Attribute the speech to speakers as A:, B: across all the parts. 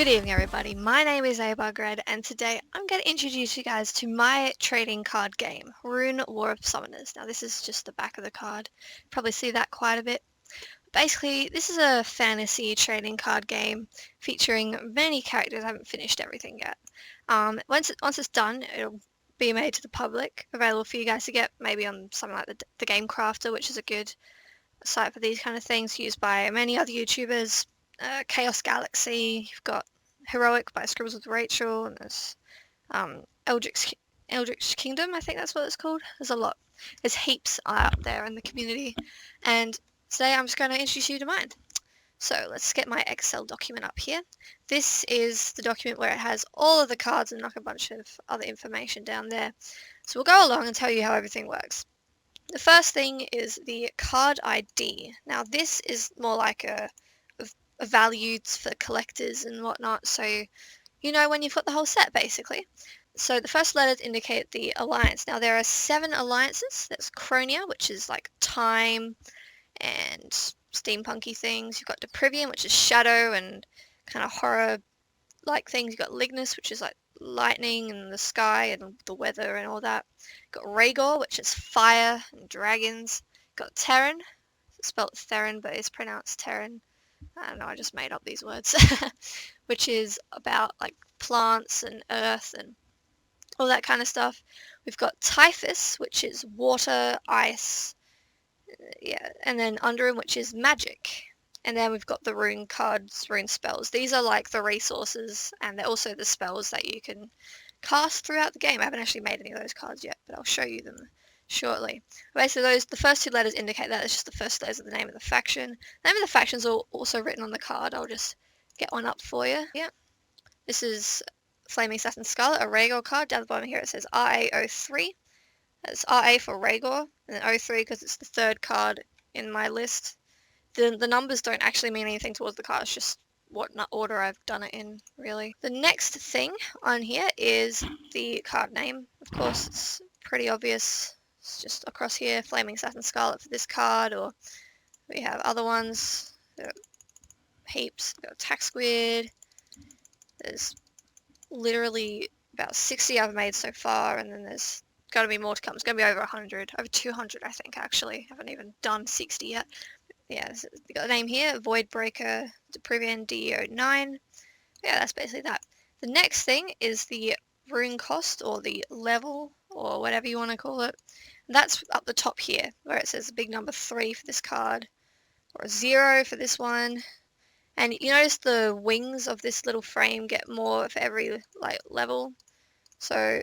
A: Good evening everybody, my name is AbugRed and today I'm going to introduce you guys to my trading card game, Rune War of Summoners. Now this is just the back of the card, probably see that quite a bit. Basically this is a fantasy trading card game featuring many characters. I haven't finished everything yet. Once it's done it'll be made to the public, available for you guys to get, maybe on something like the Game Crafter, which is a good site for these kind of things, used by many other YouTubers. Chaos Galaxy, you've got Heroic by Scribbles with Rachel, and there's Eldritch Kingdom, I think that's what it's called. There's a lot. There's heaps out there in the community, and today I'm just going to introduce you to mine. So let's get my Excel document up here. This is the document where it has all of the cards and like a bunch of other information down there. So we'll go along and tell you how everything works. The first thing is the card ID. Now this is more like a valued for collectors and whatnot, so you know when you've got the whole set basically. So the first letters indicate the alliance. Now there are 7 alliances. There's Chronia, which is like time and steampunky things. You've got Deprivian, which is shadow and kind of horror like things. You've got Lignus, which is like lightning and the sky and the weather and all that. You've got Rhaegor, which is fire and dragons. You've got Terran, spelled Theron but it's pronounced Terran. I don't know, I just made up these words, which is about like plants and earth and all that kind of stuff. We've got Typhus, which is water, ice, and then Underim, which is magic. And then we've got the rune cards, rune spells. These are like the resources, and they're also the spells that you can cast throughout the game. I haven't actually made any of those cards yet, but I'll show you them shortly. Basically, the first 2 letters indicate that. It's just the first letters of the name of the faction. The name of the faction is also written on the card. I'll just get one up for you. Yeah, this is Flaming Assassin Scarlet, a Rhaegor card. Down the bottom here it says RA03. That's RA for Rhaegor, and then 03 because it's the 3rd card in my list. The numbers don't actually mean anything towards the card. It's just what order I've done it in, really. The next thing on here is the card name. Of course, it's pretty obvious. It's just across here, Flaming Assassin Scarlet for this card, or we have other ones. Heaps. We've got Attack Squid. There's literally about 60 I've made so far, and then there's got to be more to come. It's going to be over 100. Over 200, I think, actually. I haven't even done 60 yet. Yeah, so we got the name here, Voidbreaker, Deprivian DE09. Yeah, that's basically that. The next thing is the rune cost, or the level, or whatever you want to call it. That's up the top here, where it says a big number 3 for this card, or a 0 for this one. And you notice the wings of this little frame get more for every level. So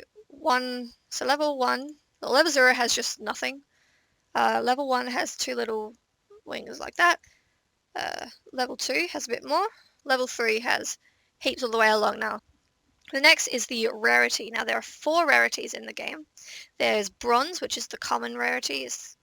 A: level 1, well, level 0 has just nothing. Level 1 has 2 little wings like that. Level 2 has a bit more. Level 3 has heaps all the way along now. The next is the rarity. Now there are 4 rarities in the game. There's bronze, which is the common rarity, is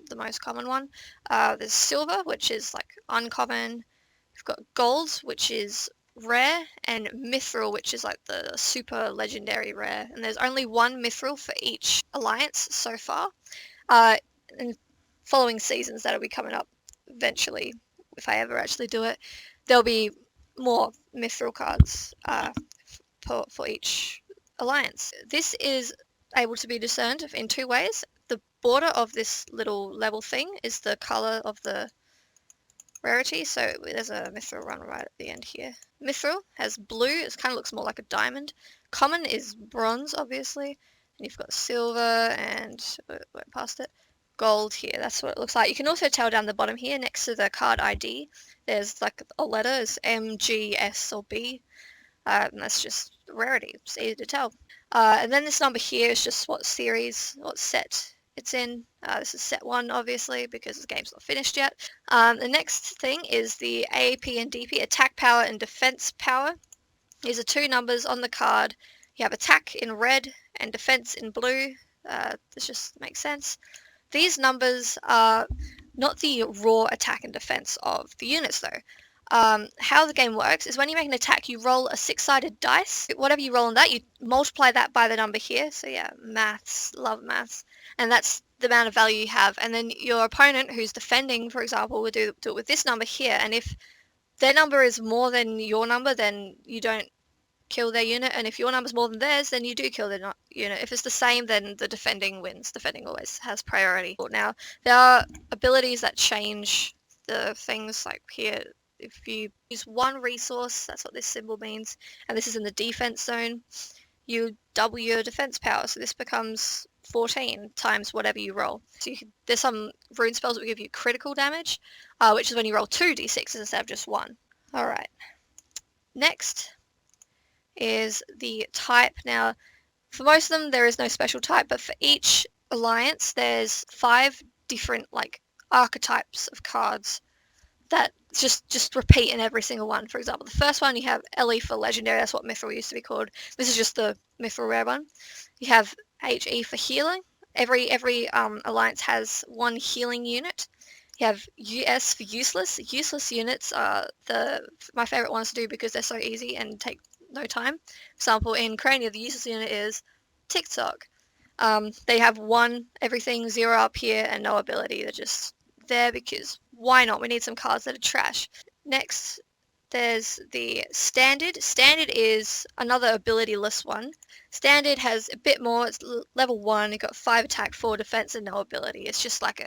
A: the most common one. There's silver, which is like uncommon. We've got gold, which is rare, and mithril, which is like the super legendary rare. And there's only 1 mithril for each alliance so far. In following seasons that'll be coming up eventually, if I ever actually do it, there'll be more mithril cards for each alliance. This is able to be discerned in 2 ways. The border of this little level thing is the color of the rarity, so there's a mithril run right at the end here. Mithril has blue, it kind of looks more like a diamond. Common is bronze, obviously, and you've got silver and, went past it, gold here. That's what it looks like. You can also tell down the bottom here next to the card ID, there's like a letter, it's M, G, S, or B. And that's just rarity. It's easy to tell. And then this number here is just what series, what set it's in. This is set 1, obviously, because the game's not finished yet. The next thing is the AAP and DP, attack power and defense power. These are 2 numbers on the card. You have attack in red and defense in blue. This just makes sense. These numbers are not the raw attack and defense of the units, though. How the game works is when you make an attack, you roll a 6-sided dice. Whatever you roll on that, you multiply that by the number here. So yeah, maths, love maths. And that's the amount of value you have. And then your opponent who's defending, for example, will do it with this number here. And if their number is more than your number, then you don't kill their unit, and if your number's more than theirs, then you do kill their unit. If it's the same, then the defending wins. Defending always has priority. Now, there are abilities that change the things, like here, if you use one resource, that's what this symbol means, and this is in the defense zone, you double your defense power, so this becomes 14 times whatever you roll. So there's some rune spells that will give you critical damage, which is when you roll 2d6s instead of just 1. Alright. Next is the type. Now, for most of them, there is no special type, but for each alliance, there's 5 different, like, archetypes of cards that just repeat in every single one. For example, the first one, you have LE for legendary. That's what Mithril used to be called. This is just the Mithril rare one. You have HE for healing. Every alliance has 1 healing unit. You have US for useless. Useless units are my favorite ones to do because they're so easy and take no time. For example, in Crania, the useless unit is TikTok. They have 1 everything, 0 up here, and no ability. They're just there because why not? We need some cards that are trash. Next, there's the Standard. Standard is another ability-less one. Standard has a bit more. It's level 1. You've got 5 attack, 4 defense, and no ability. It's just like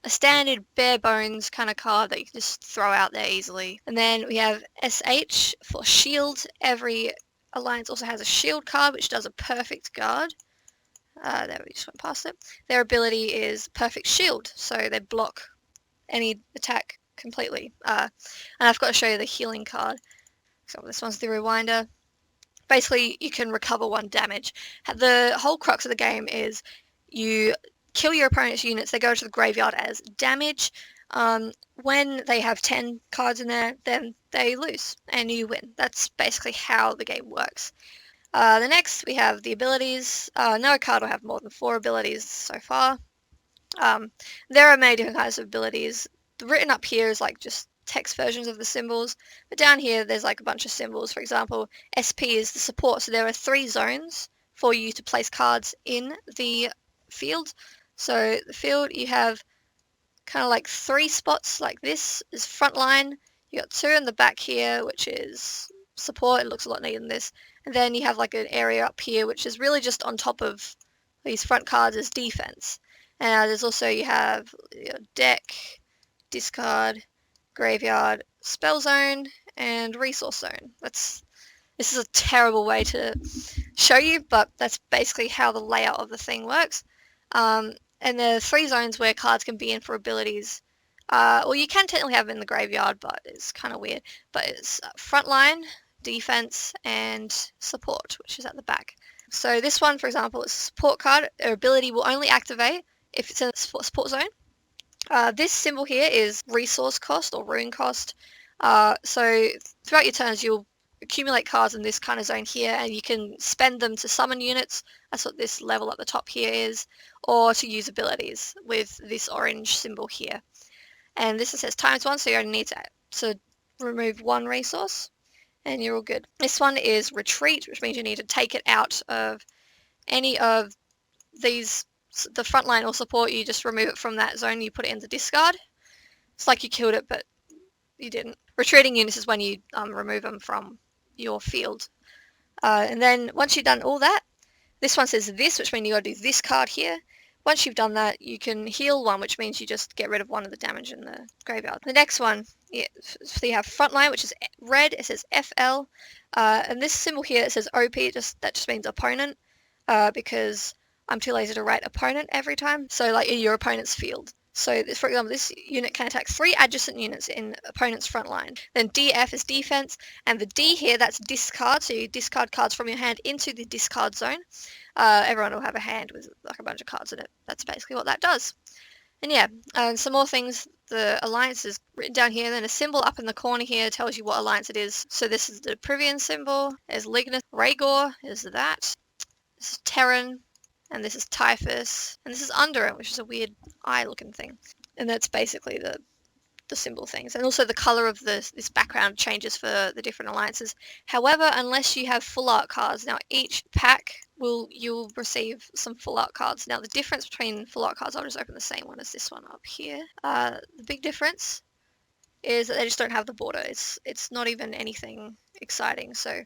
A: a standard bare bones kind of card that you can just throw out there easily. And then we have SH for shield. Every alliance also has a shield card, which does a perfect guard. There, we just went past it. Their ability is perfect shield, so they block any attack completely. And I've got to show you the healing card. So this one's the Rewinder. Basically, you can recover 1 damage. The whole crux of the game is you kill your opponent's units, they go to the graveyard as damage. When they have 10 cards in there, then they lose and you win. That's basically how the game works. The next, we have the abilities. No card will have more than 4 abilities so far. There are many different kinds of abilities. Written up here is like just text versions of the symbols, but down here there's like a bunch of symbols. For example, SP is the support, so there are 3 zones for you to place cards in the field. So the field, you have kind of like 3 spots like this is front line. You got 2 in the back here, which is support. It looks a lot neater than this. And then you have like an area up here, which is really just on top of these front cards as defense. And there's also, you have your deck, discard, graveyard, spell zone, and resource zone. This is a terrible way to show you, but that's basically how the layout of the thing works. And there are 3 zones where cards can be in for abilities. Well, you can technically have them in the graveyard, but it's kind of weird. But it's frontline, defense, and support, which is at the back. So this one, for example, is a support card. Their ability will only activate if it's in the support zone. This symbol here is resource cost or rune cost. So throughout your turns, you'll accumulate cards in this kind of zone here, and you can spend them to summon units. That's what this level at the top here is, or to use abilities with this orange symbol here. And this says ×1, so you only need to remove 1 resource, and you're all good. This one is retreat, which means you need to take it out of any of these. The front line or support, you just remove it from that zone, you put it into discard. It's like you killed it, but you didn't. Retreating units is when you remove them from your field. And then once you've done all that, this one says this, which means you got to do this card here. Once you've done that, you can heal 1, which means you just get rid of 1 of the damage in the graveyard. The next one, so you have frontline, which is red. It says FL. And this symbol here, it says OP. That just means opponent, because I'm too lazy to write opponent every time. So like in your opponent's field. So this, for example, this unit can attack 3 adjacent units in opponent's front line. Then DF is defense, and the D here, that's discard. So you discard cards from your hand into the discard zone. Everyone will have a hand with like a bunch of cards in it. That's basically what that does. And yeah, some more things. The alliance is written down here, and then a symbol up in the corner here tells you what alliance it is. So this is the Privian symbol. There's Lignus. Rhaegor is that. This is Terran. And this is Typhus, and this is Underim, which is a weird eye-looking thing. And that's basically the symbol things. And also the colour of this background changes for the different alliances. However, unless you have full art cards, now each pack you'll receive some full art cards. Now the difference between full art cards, I'll just open the same one as this one up here. The big difference is that they just don't have the border. It's not even anything exciting. So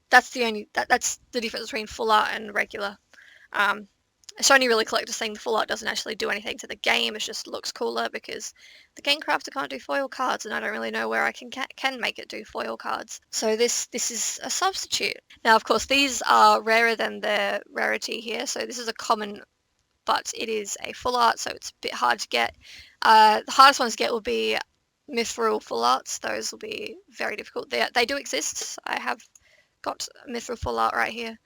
A: that's that's the difference between full art and regular. It's only really collector's thing. The full art doesn't actually do anything to the game. It just looks cooler because the game crafter can't do foil cards, and I don't really know where I can make it do foil cards. So this is a substitute. Now, of course, these are rarer than the rarity here. So this is a common, but it is a full art, so it's a bit hard to get. The hardest ones to get will be mithril full arts. Those will be very difficult. They do exist. I have got mithril full art right here,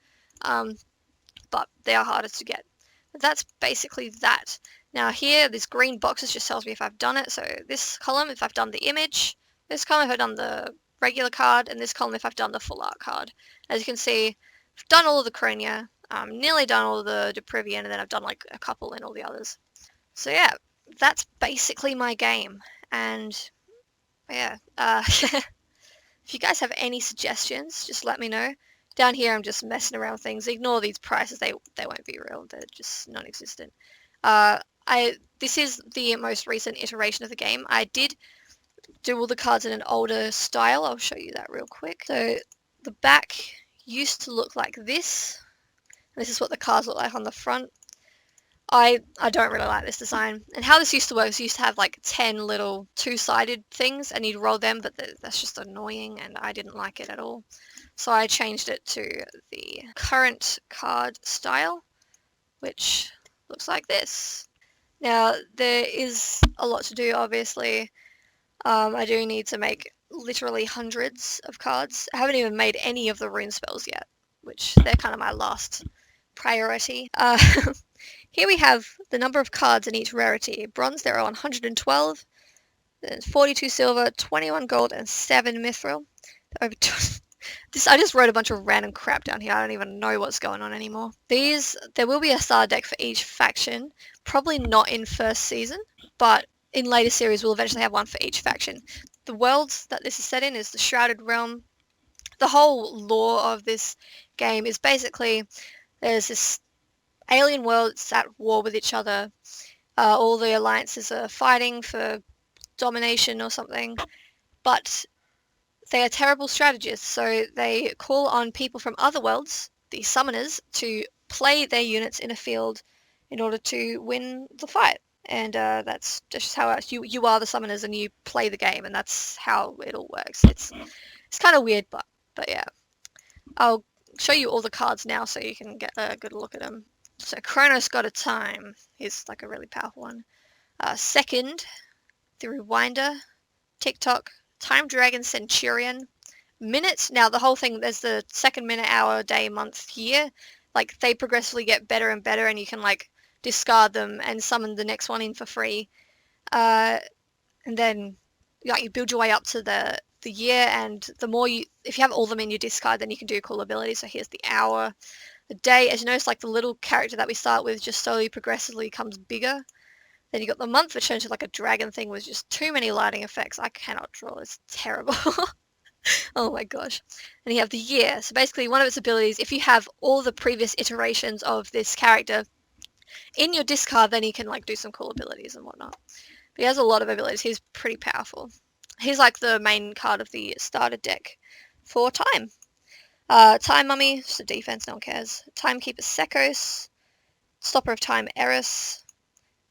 A: but they are harder to get. But that's basically that. Now here, this green boxes just tells me if I've done it. So this column, if I've done the image, this column if I've done the regular card, and this column if I've done the full art card. As you can see, I've done all of the Cronia, nearly done all of the Deprivian, and then I've done like a couple in all the others. So yeah, that's basically my game. And yeah, if you guys have any suggestions, just let me know. Down here, I'm just messing around with things. Ignore these prices; they won't be real. They're just non-existent. This is the most recent iteration of the game. I did do all the cards in an older style. I'll show you that real quick. So the back used to look like this. This is what the cards look like on the front. I don't really like this design. And how this used to work is you used to have like 10 little two-sided things and you'd roll them, but that's just annoying and I didn't like it at all. So I changed it to the current card style, which looks like this. Now, there is a lot to do, obviously. I do need to make literally hundreds of cards. I haven't even made any of the rune spells yet, which they're kind of my last priority. Here we have the number of cards in each rarity. Bronze, there are 112, then 42 silver, 21 gold, and 7 mithril. Over I just wrote a bunch of random crap down here. I don't even know what's going on anymore. There will be a starter deck for each faction. Probably not in first season, but in later series we'll eventually have one for each faction. The worlds that this is set in is the Shrouded Realm. The whole lore of this game is basically there's this alien world that's at war with each other. All the alliances are fighting for domination or something, but they are terrible strategists, so they call on people from other worlds, the summoners, to play their units in a field in order to win the fight. And that's just how you are the summoners and you play the game, and that's how it all works. It's kind of weird, but yeah. I'll show you all the cards now so you can get a good look at them. So Kronos got a time. He's like a really powerful one. Second, the Rewinder, TikTok, Time Dragon Centurion, Minute. Now the whole thing, there's the second, minute, hour, day, month, year. Like they progressively get better and better, and you can like discard them and summon the next one in for free. And then like you build your way up to the year, and the more if you have all of them in your discard, then you can do cool abilities. So here's the hour. The day, as you notice, like the little character that we start with just slowly progressively becomes bigger. Then you got the month, which turns into like a dragon thing with just too many lighting effects. I cannot draw. It's terrible. Oh my gosh. And you have the year. So basically one of its abilities, if you have all the previous iterations of this character in your discard, then you can like do some cool abilities and whatnot. But he has a lot of abilities. He's pretty powerful. He's like the main card of the starter deck for time. Time Mummy, just a defense, no one cares. Timekeeper Sekos, Stopper of Time Eris,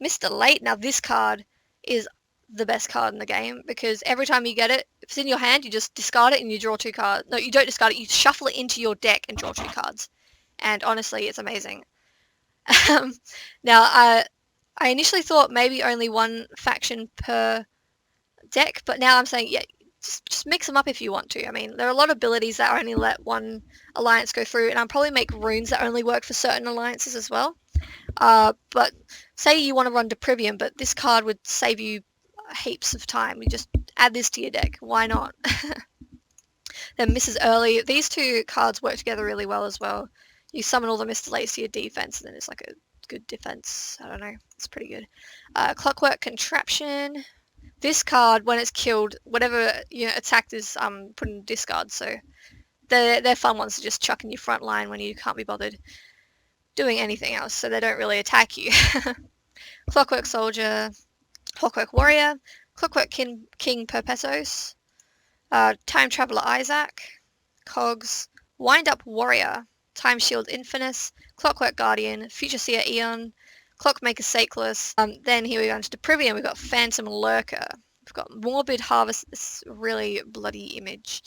A: Mr. Late. Now this card is the best card in the game because every time you get it, if it's in your hand, you just discard it and you draw 2 cards. No, you don't discard it, you shuffle it into your deck and draw 2 cards. And honestly, it's amazing. Now, I initially thought maybe only one faction per deck, but now I'm saying, yeah, just mix them up if you want to. I mean, there are a lot of abilities that only let one alliance go through, and I'll probably make runes that only work for certain alliances as well. But say you want to run Deprivian, but this card would save you heaps of time. You just add this to your deck. Why not? Then Mrs. Early. These 2 cards work together really well as well. You summon all the Mr. Lates to your defense, and then it's like a good defense. I don't know. It's pretty good. Clockwork Contraption. This card, when it's killed, whatever attacked is put in discard. So they're fun ones to just chuck in your front line when you can't be bothered doing anything else, so they don't really attack you. Clockwork Soldier, Clockwork Warrior. Clockwork King Perpetuos, Time Traveler Isaac, Cogs, Wind Up Warrior, Time Shield Infinus, Clockwork Guardian, Future Seer Eon, Clockmaker Sakeless. Then here we go into Deprivian, we've got Phantom Lurker. We've got Morbid Harvest, this really bloody image.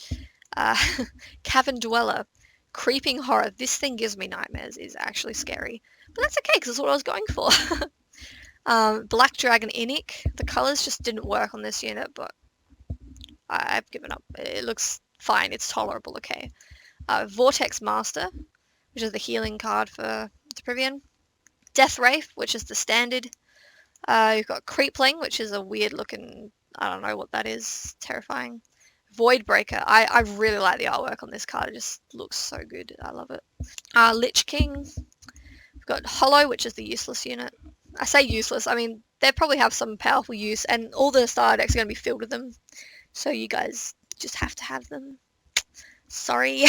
A: Cavern Dweller, Creeping Horror. This thing gives me nightmares, is actually scary. But that's okay, because that's what I was going for. Black Dragon Inic. The colours just didn't work on this unit, but I've given up. It looks fine. It's tolerable, okay. Vortex Master, which is the healing card for Deprivian. Death Wraith, which is the standard. You've got Creepling, which is a weird looking, I don't know what that is, terrifying. Voidbreaker. I really like the artwork on this card. It just looks so good. I love it. Lich King. We've got Hollow, which is the useless unit. I say useless, I mean, they probably have some powerful use, and all the starter decks are going to be filled with them. So you guys just have to have them. Sorry.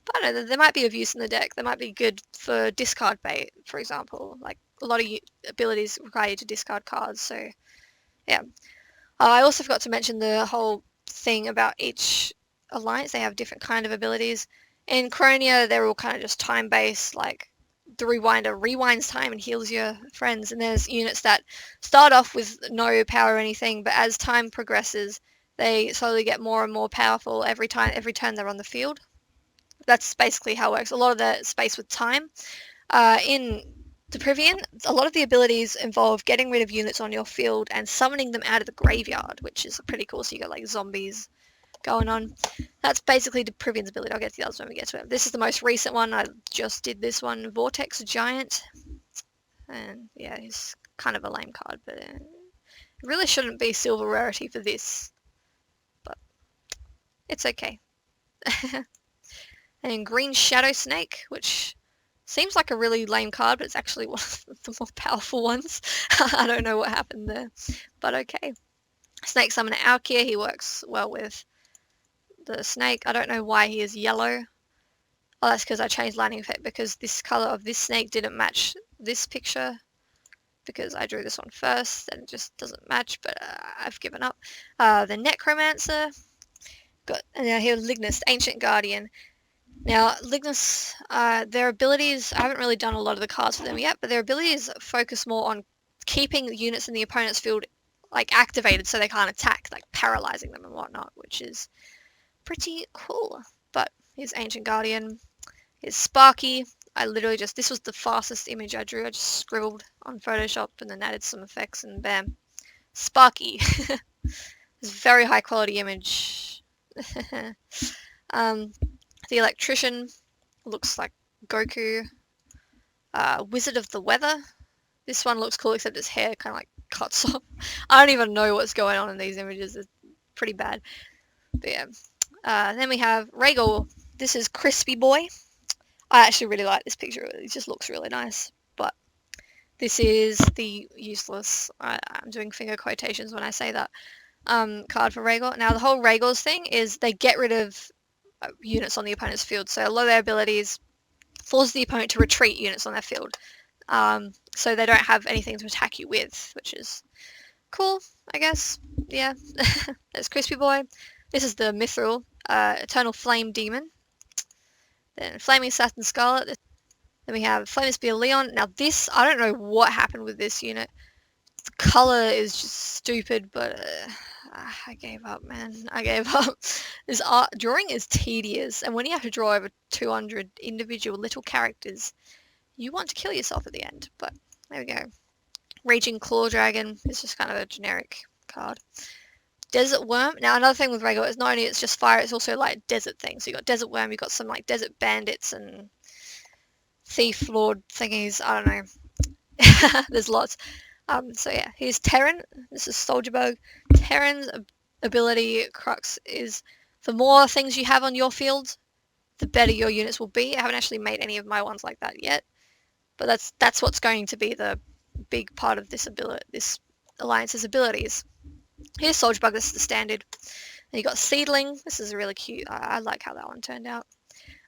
A: But I don't know, there might be of use in the deck. They might be good for discard bait, for example. Like, a lot of abilities require you to discard cards, so yeah. I also forgot to mention the whole thing about each alliance. They have different kind of abilities. In Chronia, they're all kind of just time-based, like the Rewinder rewinds time and heals your friends, and there's units that start off with no power or anything, but as time progresses, they slowly get more and more powerful every turn they're on the field. That's basically how it works. A lot of the space with time. In Deprivian, a lot of the abilities involve getting rid of units on your field and summoning them out of the graveyard, which is pretty cool. So you got like zombies going on. That's basically Deprivian's ability. I'll get to the others when we get to it. This is the most recent one. I just did this one. Vortex Giant. And yeah, he's kind of a lame card, but it really shouldn't be silver rarity for this. But it's okay. And Green Shadow Snake, which seems like a really lame card, but it's actually one of the more powerful ones. I don't know what happened there, but okay. Snake Summoner Alkia, he works well with the snake. I don't know why he is yellow. Oh, that's because I changed lighting effect, because this color of this snake didn't match this picture, because I drew this one first, and it just doesn't match, but I've given up. The Necromancer, got now here Lignus, Ancient Guardian. Now, Lignus, their abilities, I haven't really done a lot of the cards for them yet, but their abilities focus more on keeping units in the opponent's field like activated so they can't attack, like paralyzing them and whatnot, which is pretty cool. But here's Ancient Guardian, here's Sparky. I literally just, this was the fastest image I drew. I just scribbled on Photoshop and then added some effects and bam. Sparky. It's a very high quality image. The Electrician looks like Goku. Wizard of the Weather. This one looks cool except his hair kind of like cuts off. I don't even know what's going on in these images. It's pretty bad. But yeah. Then we have Rhaegal. This is Crispy Boy. I actually really like this picture. It just looks really nice. But this is the useless, I'm doing finger quotations when I say that, card for Rhaegal. Now the whole Rhaegal's thing is they get rid of units on the opponent's field. So a lot of their abilities force the opponent to retreat units on their field. So they don't have anything to attack you with, which is cool, I guess. Yeah. There's Crispy Boy. This is the Mithril, Eternal Flame Demon. Then Flaming Satin Scarlet. Then we have Flaming Spear Leon. Now this, I don't know what happened with this unit. The color is just stupid, but I gave up, man. I gave up. This art drawing is tedious, and when you have to draw over 200 individual little characters, you want to kill yourself at the end. But there we go. Raging Claw Dragon is just kind of a generic card. Desert Worm. Now another thing with Rhaegal is not only it's just fire, it's also like desert things. So you got Desert Worm, you got some like desert bandits and thief lord thingies. I don't know. There's lots. So yeah, here's Terran. This is Soldier Bug. Terran's ability crux is the more things you have on your field, the better your units will be. I haven't actually made any of my ones like that yet, but that's what's going to be the big part of this alliance's abilities. Here's Soldier Bug. This is the standard. And you got Seedling. This is really cute. I like how that one turned out.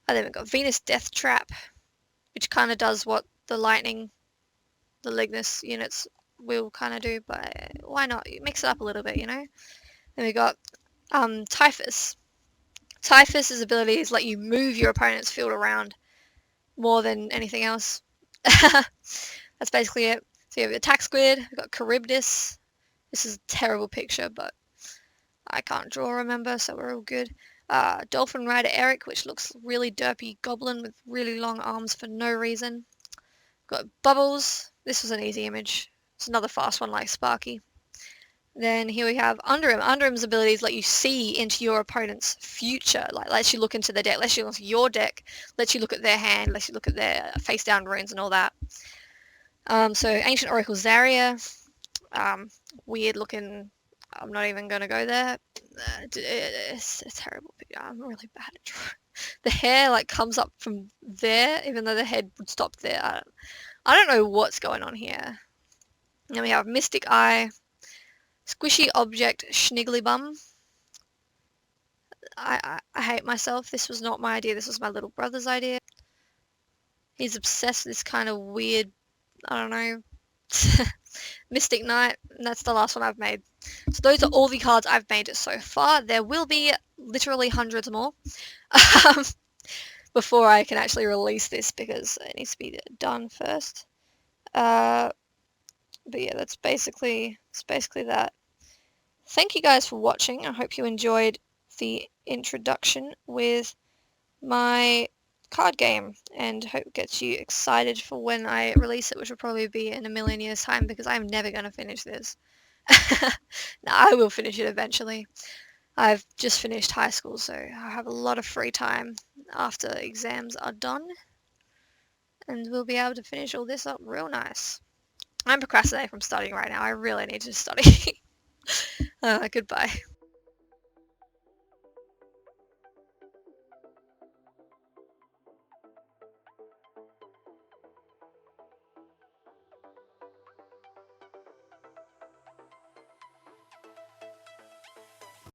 A: And then we've got Venus Death Trap, which kind of does what the Lightning, the Lignus units we'll kind of do, but why not? Mix it up a little bit, you know? Then we got Typhus. Typhus's abilities let you move your opponent's field around more than anything else. That's basically it. So you have Attack Squid, we've got Charybdis. This is a terrible picture, but I can't draw, remember, so we're all good. Dolphin Rider Eric, which looks really derpy goblin with really long arms for no reason. Got Bubbles. This was an easy image. It's another fast one like Sparky. Then here we have Underhim. Underhim's abilities let you see into your opponent's future, like lets you look into their deck, lets you look at your deck, lets you look at their hand, lets you look at their face down runes and all that. So Ancient Oracle Zarya, weird looking. I'm not even gonna go there. It's a terrible picture. I'm really bad at drawing. The hair like comes up from there, even though the head would stop there. I don't know what's going on here. And then we have Mystic Eye, Squishy Object, Schniggly Bum. I hate myself. This was not my idea. This was my little brother's idea. He's obsessed with this kind of weird, I don't know, Mystic Knight, and that's the last one I've made. So those are all the cards I've made so far. There will be literally hundreds more before I can actually release this because it needs to be done first. But yeah, that's basically that. Thank you guys for watching. I hope you enjoyed the introduction with my card game and hope it gets you excited for when I release it, which will probably be in a million years time because I'm never going to finish this. No, I will finish it eventually. I've just finished high school, so I have a lot of free time after exams are done and we'll be able to finish all this up real nice. I'm procrastinating from studying right now. I really need to study. Goodbye.